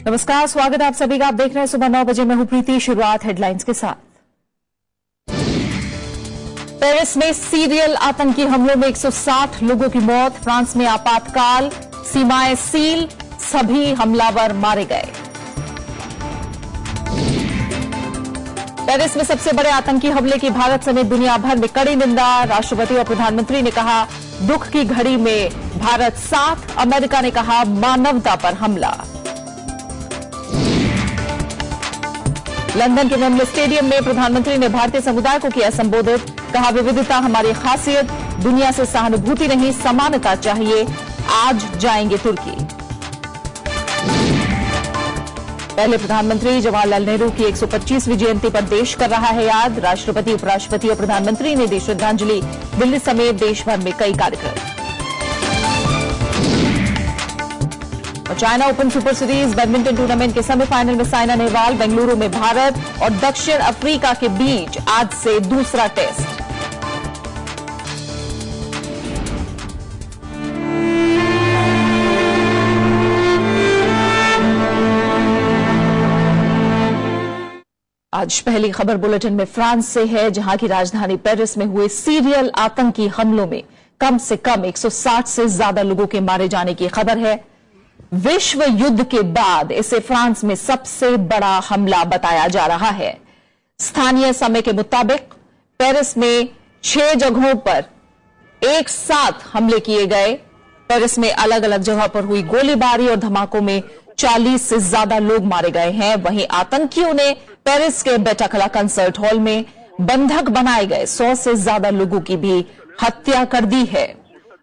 नमस्कार, स्वागत है आप सभी का। आप देख रहे हैं सुबह 9 बजे। मैं हूं प्रीति। शुरुआत हेडलाइंस के साथ। पेरिस में सीरियल आतंकी हमलों में 160 लोगों की मौत। फ्रांस में आपातकाल, सीमाएं सील, सभी हमलावर मारे गए। पेरिस में सबसे बड़े आतंकी हमले की भारत समेत दुनिया भर में कड़ी निंदा। राष्ट्रपति और प्रधानमंत्री ने कहा दुख की घड़ी में भारत साथ। अमेरिका ने कहा मानवता पर हमला। लंदन के वेम्बले स्टेडियम में प्रधानमंत्री ने भारतीय समुदाय को किया संबोधित। कहा विविधता हमारी खासियत, दुनिया से सहानुभूति नहीं समानता चाहिए। आज जाएंगे तुर्की। पहले प्रधानमंत्री जवाहरलाल नेहरू की 125वीं जयंती पर देश कर रहा है याद। राष्ट्रपति, उपराष्ट्रपति और प्रधानमंत्री ने दी श्रद्धांजलि। दिल्ली समेत देश भर में कई कार्यक्रम। और China open super series badminton tournament के सेमीफाइनल में साइना नेहवाल, बेंगलुरु में भारत और दक्षिण अफ्रीका के बीच आज से दूसरा टेस्ट। आज पहली खबर बुलेटिन में फ्रांस से है, जहां की राजधानी पेरिस में हुए सीरियल आतंकी हमलों में कम से कम 160 से ज्यादा लोगों के मारे जाने की खबर है। विश्व युद्ध के बाद इसे फ्रांस में सबसे बड़ा हमला बताया जा रहा है। स्थानीय समय के मुताबिक पेरिस में 6 जगहों पर एक साथ हमले किए गए। पेरिस में अलग अलग जगह पर हुई गोलीबारी और धमाकों में 40 से ज्यादा लोग मारे गए हैं। वहीं आतंकियों ने पेरिस के बेटाकला कंसर्ट हॉल में बंधक बनाए गए 100 से ज्यादा लोगों की भी हत्या कर दी है।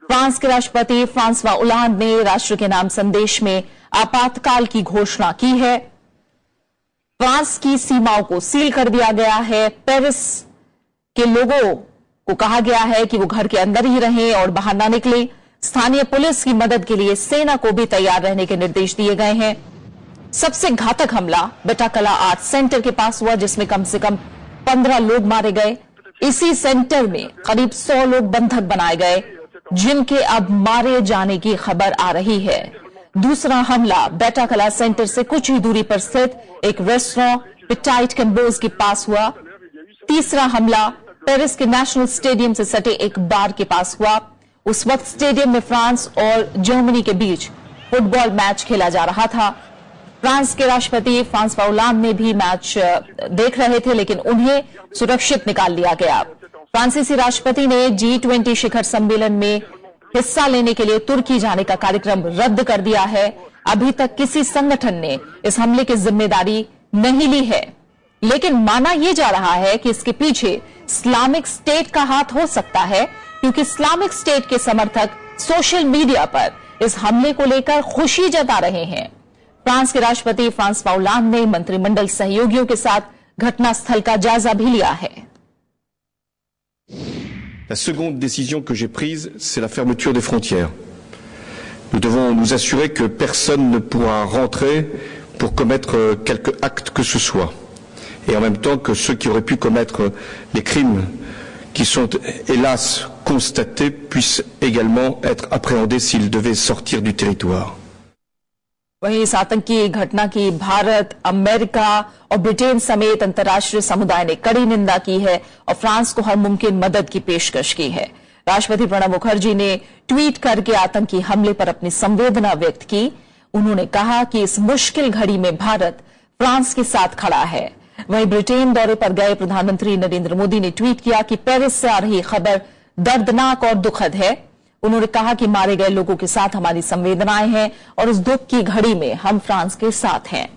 फ्रांस के राष्ट्रपति फ्रांसवा ओलांद ने राष्ट्र के नाम संदेश में आपातकाल की घोषणा की है। फ्रांस की सीमाओं को सील कर दिया गया है। पेरिस के लोगों को कहा गया है कि वो घर के अंदर ही रहें और बाहर ना निकलें। स्थानीय पुलिस की मदद के लिए सेना को भी तैयार रहने के निर्देश दिए गए हैं। सबसे घातक हमला बेटाकला आर्ट सेंटर के पास हुआ, जिसमें कम से कम 15 लोग मारे गए। इसी सेंटर में करीब 100 लोग बंधक बनाए गए, जिनके अब मारे जाने की खबर आ रही है। दूसरा हमला बेटाकला सेंटर से कुछ ही दूरी पर स्थित एक रेस्टोरेंट पिटाइट कैम्बोज के पास हुआ। तीसरा हमला पेरिस के नेशनल स्टेडियम से सटे एक बार के पास हुआ। उस वक्त स्टेडियम में फ्रांस और जर्मनी के बीच फुटबॉल मैच खेला जा रहा था। फ्रांस के राष्ट्रपति फ्रांसवा ओलांद ने भी मैच देख रहे थे, लेकिन उन्हें सुरक्षित निकाल लिया गया। फ्रांसीसी राष्ट्रपति ने G20 शिखर सम्मेलन में हिस्सा लेने के लिए तुर्की जाने का कार्यक्रम रद्द कर दिया है। अभी तक किसी संगठन ने इस हमले की जिम्मेदारी नहीं ली है, लेकिन माना यह जा रहा है कि इसके पीछे इस्लामिक स्टेट का हाथ हो सकता है, क्योंकि इस्लामिक स्टेट के समर्थक सोशल मीडिया पर इस हमले को लेकर खुशी जता रहे हैं। फ्रांस के राष्ट्रपति फ्रांसवा ओलांद ने मंत्रिमंडल सहयोगियों के साथ घटनास्थल का जायजा भी लिया है। La seconde décision que j'ai prise, c'est la fermeture des frontières. Nous devons nous assurer que personne ne pourra rentrer pour commettre quelque acte que ce soit. Et en même temps que ceux qui auraient pu commettre des crimes qui sont hélas constatés puissent également être appréhendés s'ils devaient sortir du territoire. वहीं इस आतंकी घटना की Bharat, America और Britain समेत अंतर्राष्ट्रीय समुदाय ने कड़ी निंदा की है और फ्रांस को हर मुमकिन मदद की पेशकश की है। राष्ट्रपति प्रणब मुखर्जी ने ट्वीट करके आतंकी हमले पर अपनी संवेदना व्यक्त की। उन्होंने कहा कि इस मुश्किल घड़ी में भारत फ्रांस के साथ खड़ा है। वहीं ब्रिटेन दौरे पर गए प्रधानमंत्री नरेंद्र मोदी ने ट्वीट किया कि पेरिस से आ रही खबर दर्दनाक और दुखद है। उन्होंने कहा कि मारे गए लोगों के साथ हमारी संवेदनाएं हैं और इस दुख की घड़ी में हम फ्रांस के साथ हैं।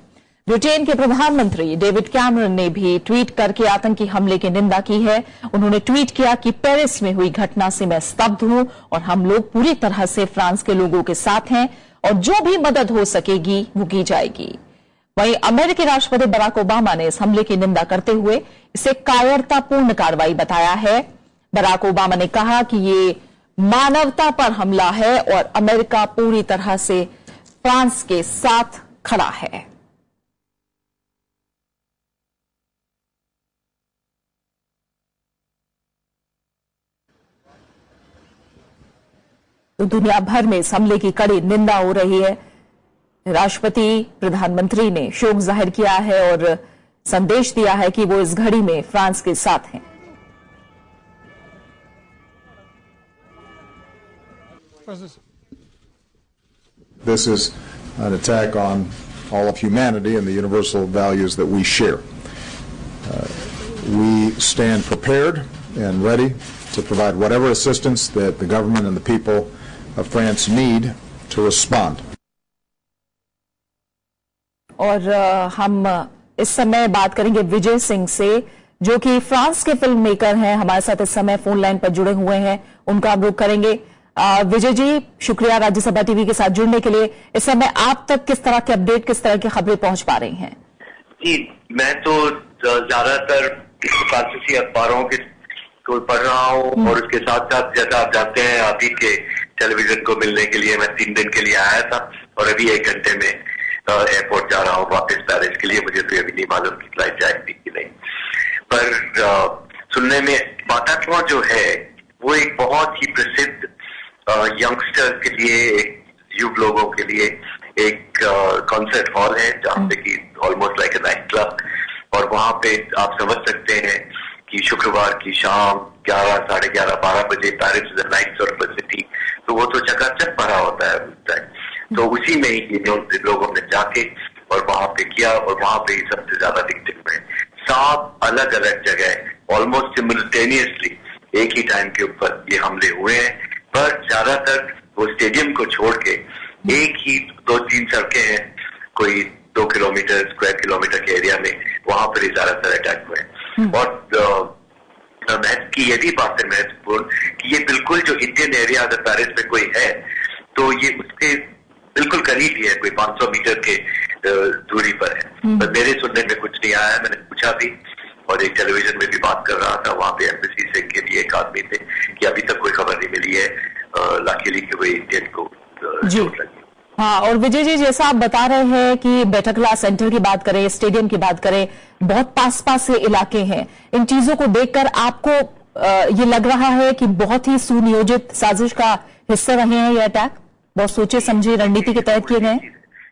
ब्रिटेन के प्रधानमंत्री डेविड कैमरन ने भी ट्वीट करके आतंकी हमले की निंदा की है। उन्होंने ट्वीट किया कि पेरिस में हुई घटना से मैं स्तब्ध हूं और हम लोग पूरी तरह से फ्रांस के लोगों के साथ हैं और जो भी मदद हो सकेगी वो की जाएगी। वहीं अमेरिकी राष्ट्रपति बराक ओबामा ने इस हमले की निंदा करते हुए इसे कायरतापूर्ण कार्रवाई बताया है। बराक ओबामा ने कहा कि ये मानवता पर हमला है और अमेरिका पूरी तरह से फ्रांस के साथ खड़ा है। तो दुनिया भर में इस हमले की कड़ी निंदा हो रही है। राष्ट्रपति प्रधानमंत्री ने शोक जाहिर किया है और संदेश दिया है कि वो इस घड़ी में फ्रांस के साथ हैं। This is an attack on all of humanity and the universal values that we share. We stand prepared and ready to provide whatever assistance that the government and the people of France need to respond. और हम इस समय बात करेंगे विजय सिंह से, जो कि France के फिल्म मेकर हैं, हमारे साथ इस समय फोन लाइन पर जुड़े हुए हैं, उनका हम रुख करेंगे। विजय जी, शुक्रिया राज्यसभा टीवी के साथ जुड़ने के लिए। इस समय आप तक किस तरह के अपडेट, किस तरह की खबरें पहुंच पा रही हैं? जी, मैं तो ज्यादातर फ्रांसीसी अखबारों को पढ़ रहा हूँ और उसके साथ साथ जैसा आप जानते हैं अभी के टेलीविजन को मिलने के लिए मैं 3 दिन के लिए आया था और अभी 1 घंटे में एयरपोर्ट जा रहा हूँ वापस पेरिस के लिए। मुझे तो अभी नहीं मालूम कि फ्लाइट जाएगी कि नहीं, पर सुनने में बाटाक्लॉ जो है वो एक बहुत ही प्रसिद्ध यंगस्टर के लिए, एक युव लोगों के लिए एक कॉन्सर्ट हॉल है जहाँ पे कि almost like a night club, और वहाँ पे आप समझ सकते हैं कि शुक्रवार की शाम 11, साढ़े 11, 12 बजे Paris is a night sort of city, तो वो तो चकाचक भरा होता है उस टाइम। तो उसी में ही लोगों ने जाके और वहां पे किया और वहां पे ही सबसे ज्यादा विक्टिम हुए। 7 अलग अलग जगह ऑलमोस्ट सिमिल्टेनियसली एक ही टाइम के ऊपर ये हमले हुए हैं, पर ज्यादातर वो स्टेडियम को छोड़ के एक ही 2-3 सड़कें हैं कोई 2 किलोमीटर स्क्वायर किलोमीटर के एरिया में, वहां पर ही ज्यादातर अटैक हुए। और की ये भी बात है महत्वपूर्ण कि ये बिल्कुल जो इंडियन एरिया अगर पेरिस में कोई है तो ये उसके बिल्कुल करीब ही है, कोई 500 मीटर के दूरी पर है। पर मेरे सुनने में कुछ नहीं आया। मैंने पूछा भी और एक टेलीविजन में भी बात कर रहा था, वहां पे एम्बेसी से के लिए एक आदमी थे कि अभी तक कोई खबर नहीं मिली है लाकीली कि वही इंडियन को चोट लगी। हाँ, और विजय जी, जैसा आप बता रहे हैं कि बैटक्ला सेंटर की बात करें, स्टेडियम की बात करें, बहुत पास से इलाके हैं, इन चीजों को देखकर आपको ये लग रहा है कि बहुत ही सुनियोजित साजिश का हिस्सा रहे हैं ये अटैक, बहुत सोचे समझे रणनीति के तहत किए गए?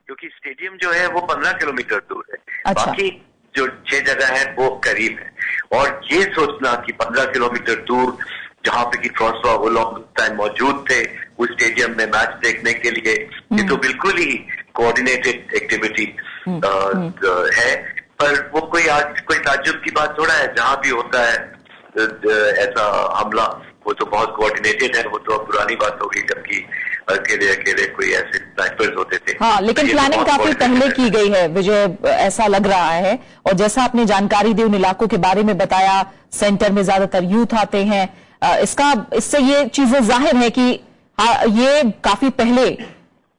क्योंकि स्टेडियम जो है वो 15 किलोमीटर दूर है। अच्छा। बाकी जो 6 जगह है वो करीब है, और ये सोचना कि 15 किलोमीटर दूर जहां पे कि फ्रांसवा होलैंड टाइम मौजूद थे उस स्टेडियम में मैच देखने के लिए, ये तो बिल्कुल ही कोऑर्डिनेटेड एक्टिविटी है। पर वो कोई ताज्जुब की बात थोड़ा है, जहां भी होता है ऐसा हमला वो तो बहुत कोऑर्डिनेटेड है। वो तो अब पुरानी बात होगी जबकि अकेले कोई ऐसे स्नाइपर्स होते थे। हाँ, लेकिन प्लानिंग काफी पहले की गई है विजय, ऐसा लग रहा है। और जैसा आपने जानकारी दी, उन इलाकों के बारे में बताया, सेंटर में ज्यादातर यूथ आते हैं, इससे ये चीजें जाहिर है कि ये काफी पहले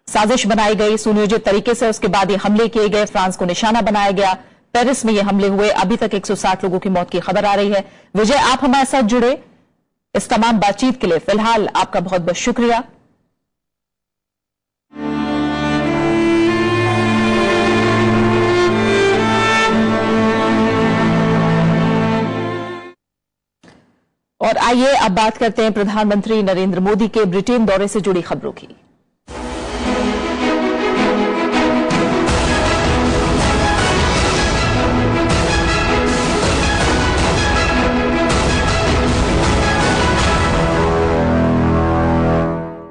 साजिश बनाई गई सुनियोजित तरीके से, उसके बाद ये हमले किए गए, फ्रांस को निशाना बनाया गया, पेरिस में ये हमले हुए, अभी तक 160 लोगों की मौत की खबर आ रही है। विजय, आप हमारे साथ जुड़े इस तमाम बातचीत के लिए फिलहाल आपका बहुत बहुत शुक्रिया। और आइए अब बात करते हैं प्रधानमंत्री नरेंद्र मोदी के ब्रिटेन दौरे से जुड़ी खबरों की।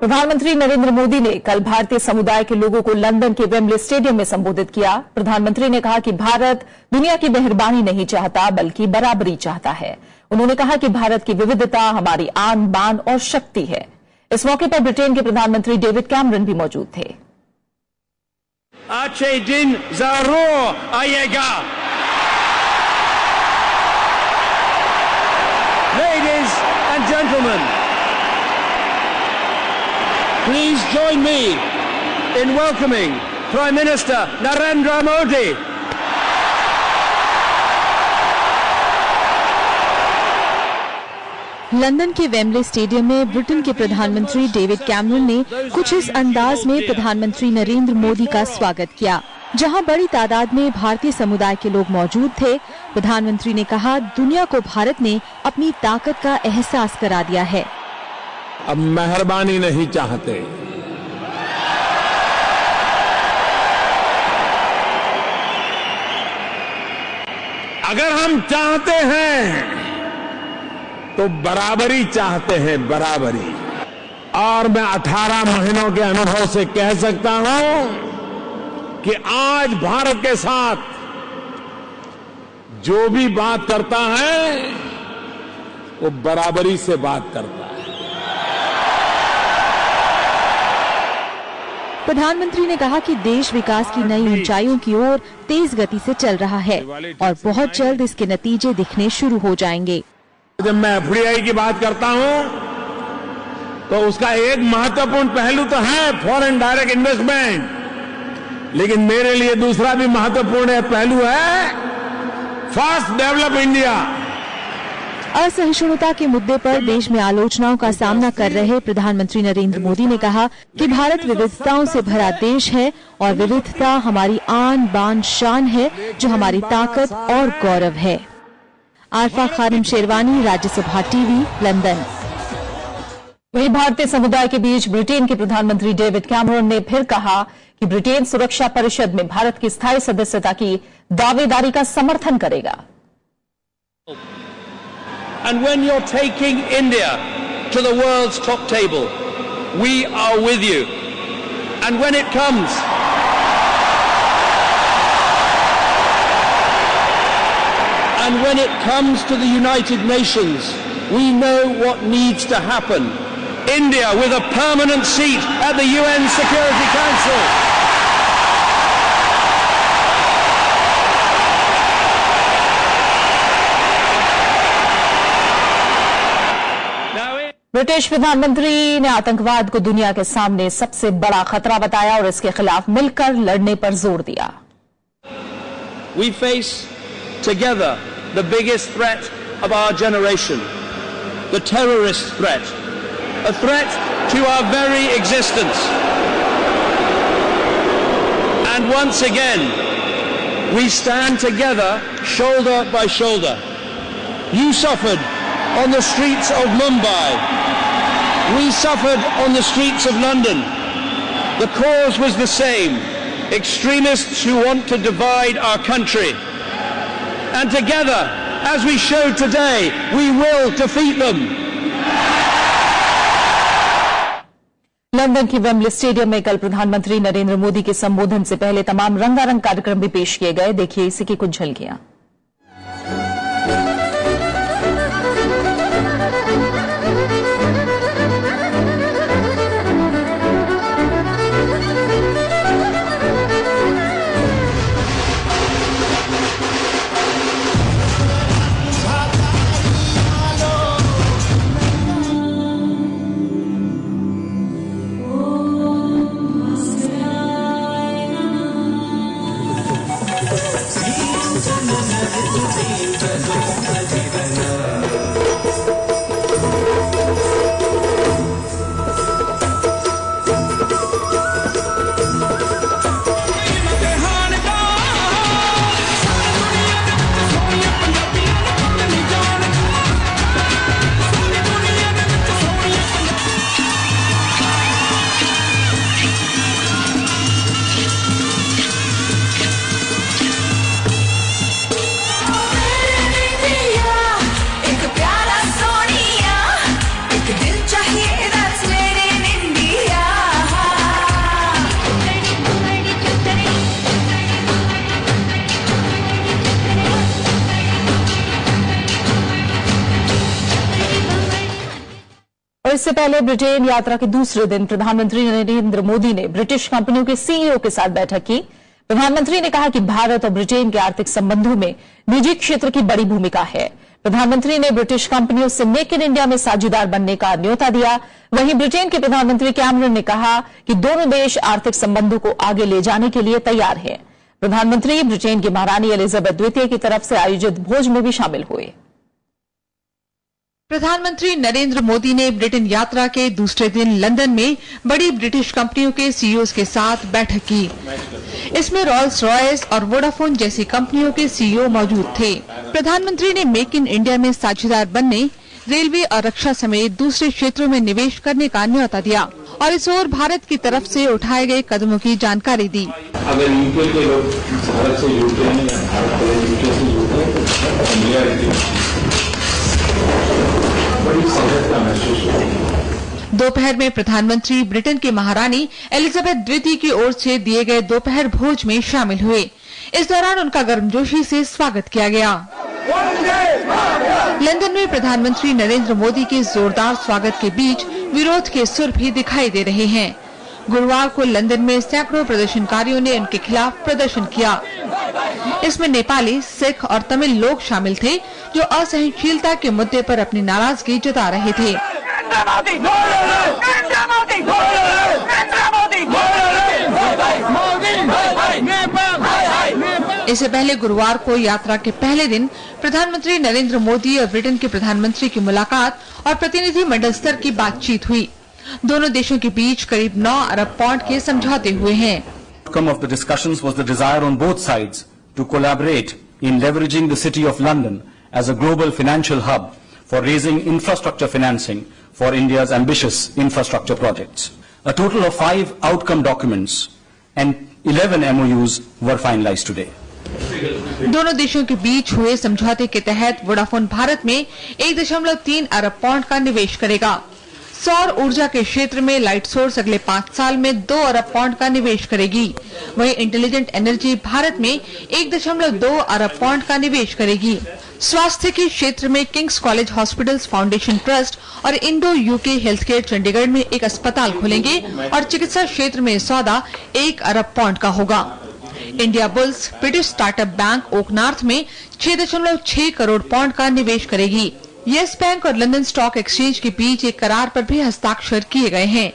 प्रधानमंत्री नरेंद्र मोदी ने कल भारतीय समुदाय के लोगों को लंदन के वेम्बले स्टेडियम में संबोधित किया। प्रधानमंत्री ने कहा कि भारत दुनिया की मेहरबानी नहीं चाहता बल्कि बराबरी चाहता है। उन्होंने कहा कि भारत की विविधता हमारी आन बान और शक्ति है। इस मौके पर ब्रिटेन के प्रधानमंत्री डेविड कैमरन भी मौजूद थे। Ache din zaro ayega. Ladies and gentlemen, please join me in welcoming Prime Minister Narendra Modi. London के वेम्बले स्टेडियम में ब्रिटेन के प्रधानमंत्री डेविड कैमरन ने कुछ इस अंदाज में प्रधानमंत्री नरेंद्र मोदी का स्वागत किया, जहां बड़ी तादाद में भारतीय समुदाय के लोग मौजूद थे। प्रधानमंत्री ने कहा, दुनिया को भारत ने अपनी ताकत का एहसास करा दिया है। अब मेहरबानी नहीं चाहते, अगर हम चाहते हैं तो बराबरी चाहते हैं, बराबरी। और मैं 18 महीनों के अनुभव से कह सकता हूं कि आज भारत के साथ जो भी बात करता है वो बराबरी से बात करता है। प्रधानमंत्री ने कहा कि देश विकास की नई ऊंचाइयों की ओर तेज गति से चल रहा है और बहुत जल्द इसके नतीजे दिखने शुरू हो जाएंगे। जब मैं एफडीआई की बात करता हूं तो उसका एक महत्वपूर्ण पहलू तो है फॉरेन डायरेक्ट इन्वेस्टमेंट, लेकिन मेरे लिए दूसरा भी महत्वपूर्ण पहलू है फास्ट डेवलप इंडिया। असहिष्णुता के मुद्दे पर देश में आलोचनाओं का सामना कर रहे प्रधानमंत्री नरेंद्र मोदी ने कहा कि भारत विविधताओं से भरा देश है और विविधता हमारी आन बान शान है, जो हमारी ताकत और गौरव है। Arfa Khanum Sherwani, Rajya Sabha TV, London. वहीं भारतीय समुदाय के बीच ब्रिटेन के प्रधानमंत्री डेविड कैमरन ने फिर कहा कि ब्रिटेन सुरक्षा परिषद में भारत की स्थायी सदस्यता की दावेदारी का समर्थन करेगा। And when you're taking India to the world's top table, we are with you. And when it comes to the United Nations, we know what needs to happen. India with a permanent seat at the UN Security Council. British प्रधानमंत्री ने आतंकवाद को दुनिया के सामने सबसे बड़ा खतरा बताया और इसके खिलाफ मिलकर लड़ने पर जोर दिया। We face together the biggest threat of our generation, the terrorist threat, a threat to our very existence. And once again, we stand together shoulder by shoulder. You suffered on the streets of Mumbai. We suffered on the streets of London. The cause was the same: extremists who want to divide our country. And together, as we showed today, we will defeat them. London की Wembley stadium में कल प्रधानमंत्री नरेंद्र मोदी के संबोधन से पहले तमाम रंगारंग कार्यक्रम भी पेश किए गए। देखिए इसी की कुछ झलकियां। इससे पहले ब्रिटेन यात्रा के दूसरे दिन प्रधानमंत्री नरेंद्र मोदी ने ब्रिटिश कंपनियों के सीईओ के साथ बैठक की। प्रधानमंत्री ने कहा कि भारत और ब्रिटेन के आर्थिक संबंधों में निजी क्षेत्र की बड़ी भूमिका है। प्रधानमंत्री ने ब्रिटिश कंपनियों से मेक इन इंडिया में साझेदार बनने का न्योता दिया। वहीं ब्रिटेन के प्रधानमंत्री कैमरन ने कहा कि दोनों देश आर्थिक संबंधों को आगे ले जाने के लिए तैयार हैं। प्रधानमंत्री ब्रिटेन की महारानी एलिजाबेथ द्वितीय की तरफ से आयोजित भोज में भी शामिल हुए। प्रधानमंत्री नरेंद्र मोदी ने ब्रिटेन यात्रा के दूसरे दिन लंदन में बड़ी ब्रिटिश कंपनियों के सीईओज के साथ बैठक की। इसमें रॉल्स रॉयस और वोडाफोन जैसी कंपनियों के सीईओ मौजूद थे। प्रधानमंत्री ने मेक इन इंडिया में साझेदार बनने, रेलवे और रक्षा समेत दूसरे क्षेत्रों में निवेश करने का न्योता दिया और इस ओर भारत की तरफ से उठाए गए कदमों की जानकारी दी। अगर यूके के लोग भारत से जुड़ते हैं या भारत यूके से जुड़ते हैं दोपहर में प्रधानमंत्री ब्रिटेन की महारानी एलिजाबेथ द्वितीय की ओर से दिए गए दोपहर भोज में शामिल हुए। इस दौरान उनका गर्मजोशी से स्वागत किया गया। लंदन में प्रधानमंत्री नरेंद्र मोदी के जोरदार स्वागत के बीच विरोध के सुर भी दिखाई दे रहे हैं। गुरुवार को लंदन में सैकड़ों प्रदर्शनकारियों ने उनके खिलाफ प्रदर्शन किया। इसमें नेपाली, सिख और तमिल लोग शामिल थे जो असहनशीलता के मुद्दे पर अपनी नाराजगी जता रहे थे। इससे पहले गुरुवार को यात्रा के पहले दिन प्रधानमंत्री नरेंद्र मोदी और ब्रिटेन के प्रधानमंत्री की मुलाकात और प्रतिनिधि मंडल स्तर की बातचीत हुई। दोनों देशों के बीच करीब 9 अरब पाउंड के समझौते हुए हैं। outcome of the discussions was the desire on both sides to collaborate in leveraging the City of London as a global financial hub for raising infrastructure financing for India's ambitious infrastructure projects. A total of 5 outcome documents and 11 MOUs were finalized today. दोनों देशों के बीच हुए समझौते के तहत Vodafone Bharat में 1.3 अरब pound का निवेश करेगा। सौर ऊर्जा के क्षेत्र में लाइट सोर्स अगले 5 साल में 2 अरब पाउंड का निवेश करेगी। वहीं इंटेलिजेंट एनर्जी भारत में 1.2 अरब पाउंड का निवेश करेगी। स्वास्थ्य के क्षेत्र में King's College Hospitals Foundation Trust और Indo UK health care Chandigarh में एक अस्पताल खोलेंगे और चिकित्सा क्षेत्र में सौदा 1 अरब पाउंड का होगा। Indiabulls British startup bank OakNorth में 6.6 करोड़ पाउंड का निवेश करेगी। येस बैंक और लंदन स्टॉक एक्सचेंज के बीच एक करार पर भी हस्ताक्षर किए गए हैं।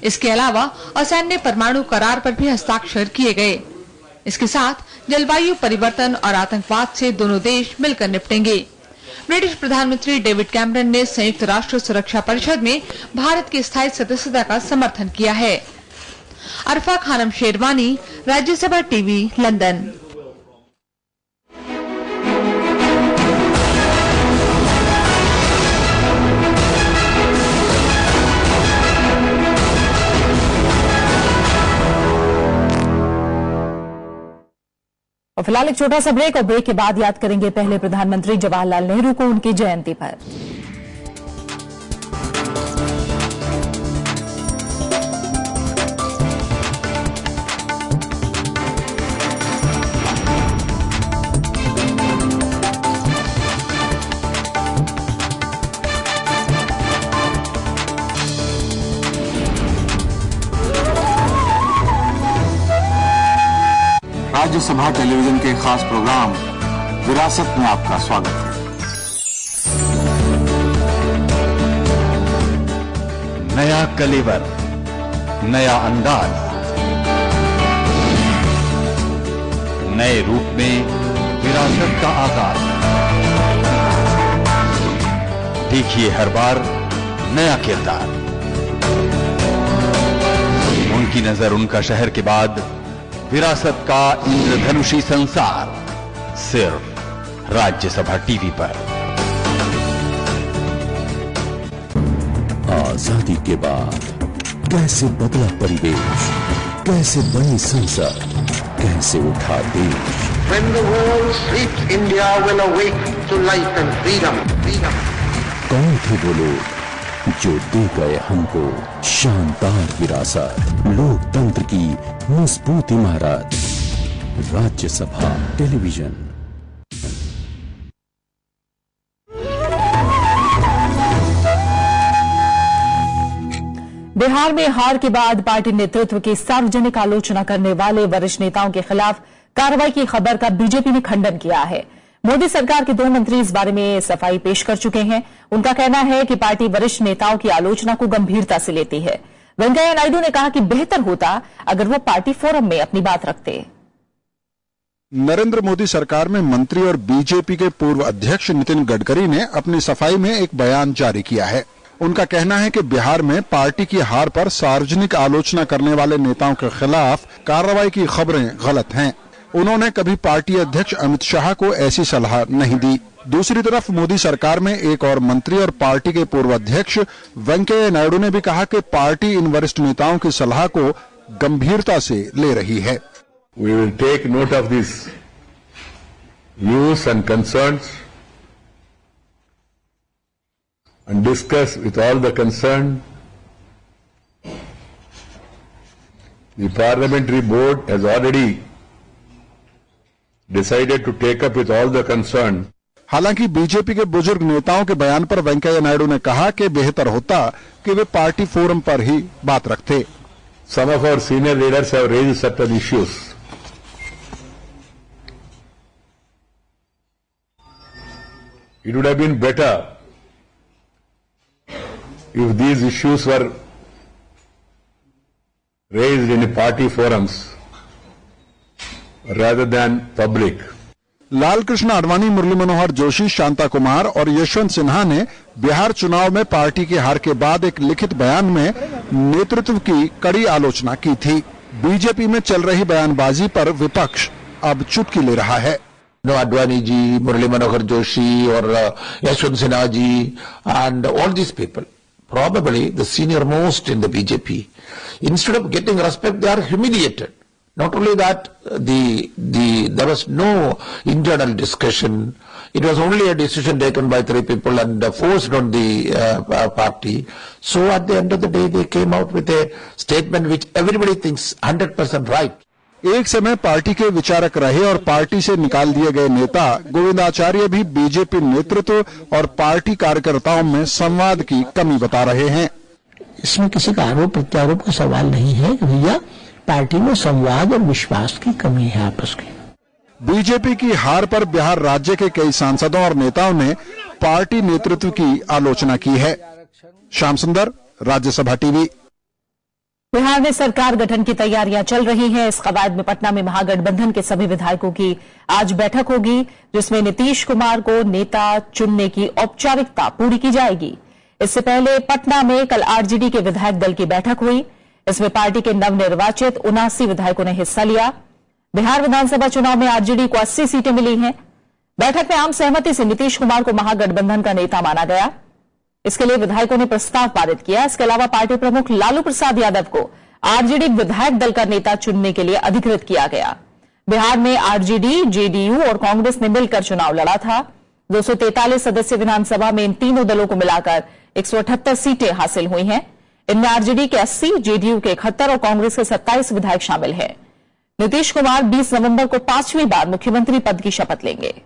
इसके अलावा असैन्य परमाणु करार पर भी हस्ताक्षर किए गए। इसके साथ जलवायु परिवर्तन और आतंकवाद से दोनों देश मिलकर निपटेंगे। ब्रिटिश प्रधानमंत्री डेविड कैमरन ने संयुक्त राष्ट्र सुरक्षा परिषद में भारत की स्थायी सदस्यता का समर्थन किया है। अरफा खानम शेरवानी, राज्यसभा टीवी, लंदन। और फिलहाल एक छोटा सा ब्रेक और ब्रेक के बाद याद करेंगे पहले प्रधानमंत्री जवाहरलाल नेहरू को उनकी जयंती पर। राज्यसभा टेलीविजन के खास प्रोग्राम विरासत में आपका स्वागत है। नया कलेवर, नया अंदाज, नए रूप में विरासत का आगाज। देखिए हर बार नया किरदार। उनकी नजर उनका शहर के बाद विरासत का इंद्रधनुषी संसार, सिर्फ राज्यसभा टीवी पर। आजादी के बाद कैसे बदला परिवेश, कैसे बनी संसद, कैसे उठा देश। When the world sleeps, India will awake to life and freedom. कौन थे वो लोग जो दे गए हमको शानदार विरासत, लोकतंत्र की मजबूत इमारत। राज्यसभा टेलीविजन। बिहार में हार के बाद पार्टी नेतृत्व की सार्वजनिक आलोचना करने वाले वरिष्ठ नेताओं के खिलाफ कार्रवाई की खबर का बीजेपी ने खंडन किया है। मोदी सरकार के 2 मंत्री इस बारे में सफाई पेश कर चुके हैं। उनका कहना है कि पार्टी वरिष्ठ नेताओं की आलोचना को गंभीरता से लेती है। वेंकैया नायडू ने कहा कि बेहतर होता अगर वो पार्टी फोरम में अपनी बात रखते। नरेंद्र मोदी सरकार में मंत्री और बीजेपी के पूर्व अध्यक्ष नितिन गडकरी ने अपनी सफाई में एक बयान जारी किया है। उनका कहना है कि बिहार में पार्टी की हार पर सार्वजनिक आलोचना करने वाले नेताओं के खिलाफ कार्रवाई की खबरें गलत हैं। उन्होंने कभी पार्टी अध्यक्ष अमित शाह को ऐसी सलाह नहीं दी। दूसरी तरफ मोदी सरकार में एक और मंत्री और पार्टी के पूर्व अध्यक्ष वेंकैया नायडू ने भी कहा कि पार्टी इन वरिष्ठ नेताओं की सलाह को गंभीरता से ले रही है। We will take note of this views and concerns and discuss with all the concerned. The parliamentary board has already decided to take up with all the concerned. हालांकि बीजेपी के बुजुर्ग नेताओं के बयान पर वेंकैया नायडू ने कहा कि बेहतर होता कि वे पार्टी फोरम पर ही बात रखते। Some of our senior leaders have raised certain issues. It would have been better if these issues were raised in party forums rather than public. Lal Krishna Advani, Murli Manohar Joshi, Shanta Kumar और यशवंत सिन्हा ने बिहार चुनाव में पार्टी की हार के बाद एक लिखित बयान में नेतृत्व की कड़ी आलोचना की थी। बीजेपी में चल रही बयानबाजी पर विपक्ष अब चुटकी ले रहा है। आडवाणी जी, मुरली मनोहर जोशी और Yashwant Sinha ji and all these people, probably the senior most in the BJP, instead of getting respect, they are humiliated. Not only that, there was no internal discussion. It was only a decision taken by 3 people and forced on the party. So at the end of the day, they came out with a statement which everybody thinks 100% right. एक समय party के विचारक रहे और party से निकाल दिए गए नेता गोविंदाचार्य भी बीजेपी नेतृत्व और पार्टी कार्यकर्ताओं में संवाद की कमी बता रहे हैं। इसमें किसी का आरोप प्रत्यारोप का सवाल नहीं है कि भैया पार्टी में संवाद और विश्वास की कमी है आपस की। बीजेपी की हार पर बिहार राज्य के कई सांसदों और नेताओं ने पार्टी नेतृत्व की आलोचना की है। श्याम सुंदर, राज्यसभा टीवी। बिहार में सरकार गठन की तैयारियां चल रही हैं। इस कवायद में पटना में महागठबंधन के सभी विधायकों की आज बैठक होगी, जिसमें नीतीश कुमार को नेता चुनने की औपचारिकता पूरी की जाएगी। इससे पहले पटना में कल आरजेडी के विधायक दल की बैठक हुई। इसमें पार्टी के नवनिर्वाचित 79 विधायकों ने हिस्सा लिया। बिहार विधानसभा चुनाव में आरजेडी को 80 सीटें मिली हैं। बैठक में आम सहमति से नीतीश कुमार को महागठबंधन का नेता माना गया। इसके लिए विधायकों ने प्रस्ताव पारित किया। इसके अलावा पार्टी प्रमुख लालू प्रसाद यादव को आरजेडी विधायक दल का नेता चुनने के लिए अधिकृत किया गया। बिहार में आरजेडी, जेडीयू और कांग्रेस ने मिलकर चुनाव लड़ा था। 243 सदस्य विधानसभा में इन तीनों दलों को मिलाकर 178 सीटें हासिल हुई हैं। इनमें आरजेडी के 80, जेडीयू के 71 और कांग्रेस के 27 विधायक शामिल हैं। नीतीश कुमार 20 नवंबर को 5वीं बार मुख्यमंत्री पद की शपथ लेंगे।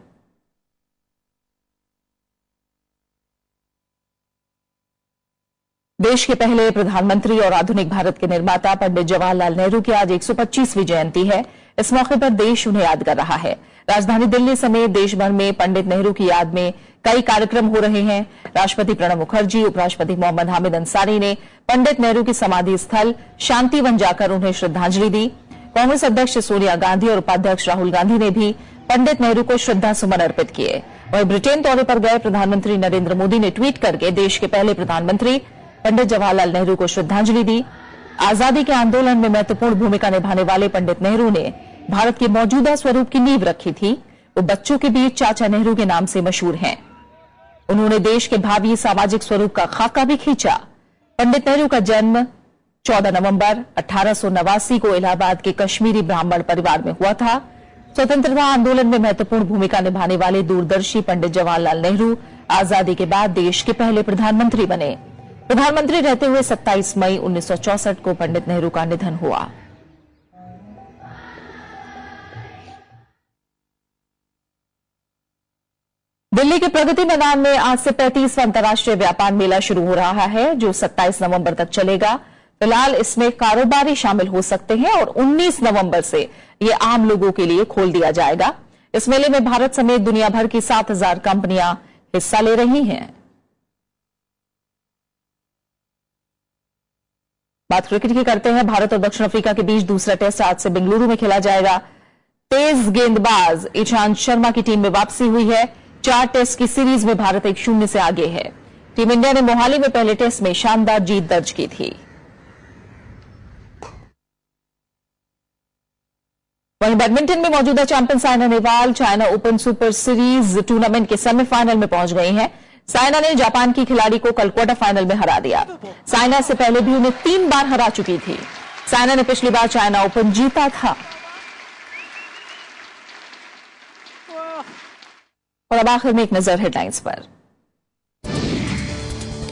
देश के पहले प्रधानमंत्री और आधुनिक भारत के निर्माता पंडित जवाहरलाल नेहरू की आज 125वीं जयंती है। इस मौके पर देश उन्हें याद कर रहा है। राजधानी दिल्ली समेत देश भर में पंडित नेहरू की याद में कई कार्यक्रम हो रहे हैं। राष्ट्रपति प्रणब मुखर्जी, उपराष्ट्रपति मोहम्मद हामिद अंसारी ने पंडित नेहरू की समाधि स्थल शांतिवन जाकर उन्हें श्रद्धांजलि दी। कांग्रेस अध्यक्ष सोनिया गांधी और उपाध्यक्ष राहुल गांधी ने भी पंडित नेहरू को श्रद्धासुमन अर्पित किए। वहीं ब्रिटेन दौरे पर गए प्रधानमंत्री नरेंद्र मोदी ने ट्वीट करके देश के पहले प्रधानमंत्री पंडित जवाहरलाल नेहरू को श्रद्धांजलि दी। आजादी के आंदोलन में महत्वपूर्ण भूमिका निभाने वाले पंडित नेहरू ने भारत के मौजूदा स्वरूप की नींव रखी थी। वो बच्चों के बीच चाचा नेहरू के नाम से मशहूर हैं। उन्होंने देश के भावी सामाजिक स्वरूप का खाका भी खींचा। पंडित नेहरू का जन्म 14 नवंबर 1889 को इलाहाबाद के कश्मीरी ब्राह्मण परिवार में हुआ था। स्वतंत्रता आंदोलन में महत्वपूर्ण भूमिका निभाने वाले दूरदर्शी पंडित जवाहरलाल नेहरू आजादी के बाद देश के पहले प्रधानमंत्री बने। प्रधानमंत्री रहते हुए 27 मई 1964 को पंडित नेहरू का निधन हुआ। दिल्ली के प्रगति मैदान में आज से 35वां अंतर्राष्ट्रीय व्यापार मेला शुरू हो रहा है, जो 27 नवंबर तक चलेगा। फिलहाल इसमें कारोबारी शामिल हो सकते हैं और 19 नवंबर से ये आम लोगों के लिए खोल दिया जाएगा। इस मेले में भारत समेत दुनिया भर की 7000 कंपनियां हिस्सा ले रही हैं। बात क्रिकेट की करते हैं। भारत और दक्षिण अफ्रीका के बीच दूसरा टेस्ट आज से बेंगलुरु में खेला जाएगा। तेज गेंदबाज ईशांत शर्मा की टीम में वापसी हुई है। 4 टेस्ट की सीरीज में भारत 1-0 से आगे है। टीम इंडिया ने मोहाली में पहले टेस्ट में शानदार जीत दर्ज की थी। वहीं बैडमिंटन में मौजूदा champion Saina Nehwal China open super series tournament के सेमीफाइनल में पहुंच गई हैं। साइना ने जापान की खिलाड़ी को कल क्वार्टर फाइनल में हरा दिया। साइना से पहले भी उन्हें 3 बार हरा चुकी थी। साइना ने पिछली बार चाइना ओपन जीता था। और अब आखिर में एक नजर हेडलाइंस पर।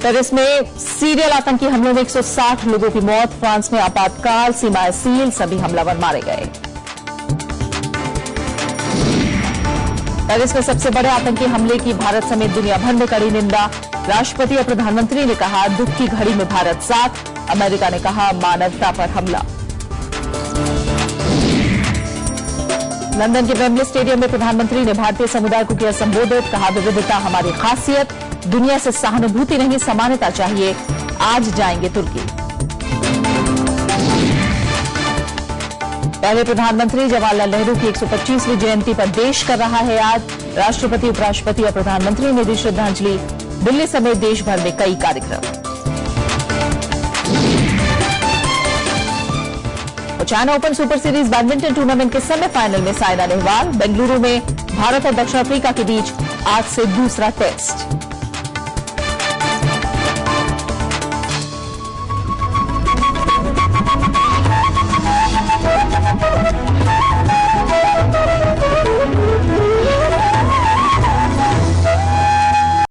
पेरिस में सीरियल आतंकी हमलों में 160 लोगों की मौत, फ्रांस में आपातकाल, सीमाएं सील, सभी हमलावर मारे गए। पेरिस में सबसे बड़े आतंकी हमले की भारत समेत दुनिया भर में कड़ी निंदा, राष्ट्रपति और प्रधानमंत्री ने कहा दुख की घड़ी में भारत साथ, अमेरिका ने कहा मानवता पर हमला। लंदन के वेम्बले स्टेडियम में प्रधानमंत्री ने भारतीय समुदाय को किया संबोधित, कहा विविधता हमारी खासियत, दुनिया से सहानुभूति नहीं समानता चाहिए, आज जाएंगे तुर्की। पहले प्रधानमंत्री जवाहरलाल नेहरू की 125वीं जयंती पर देश कर रहा है याद, राष्ट्रपति, उपराष्ट्रपति और प्रधानमंत्री ने दी श्रद्धांजलि, दिल्ली समेत देश भर में कई कार्यक्रम। China open super series badminton tournament के सेमीफाइनल में साइना नेहवाल, बेंगलुरु में भारत और दक्षिण अफ्रीका के बीच आज से दूसरा टेस्ट।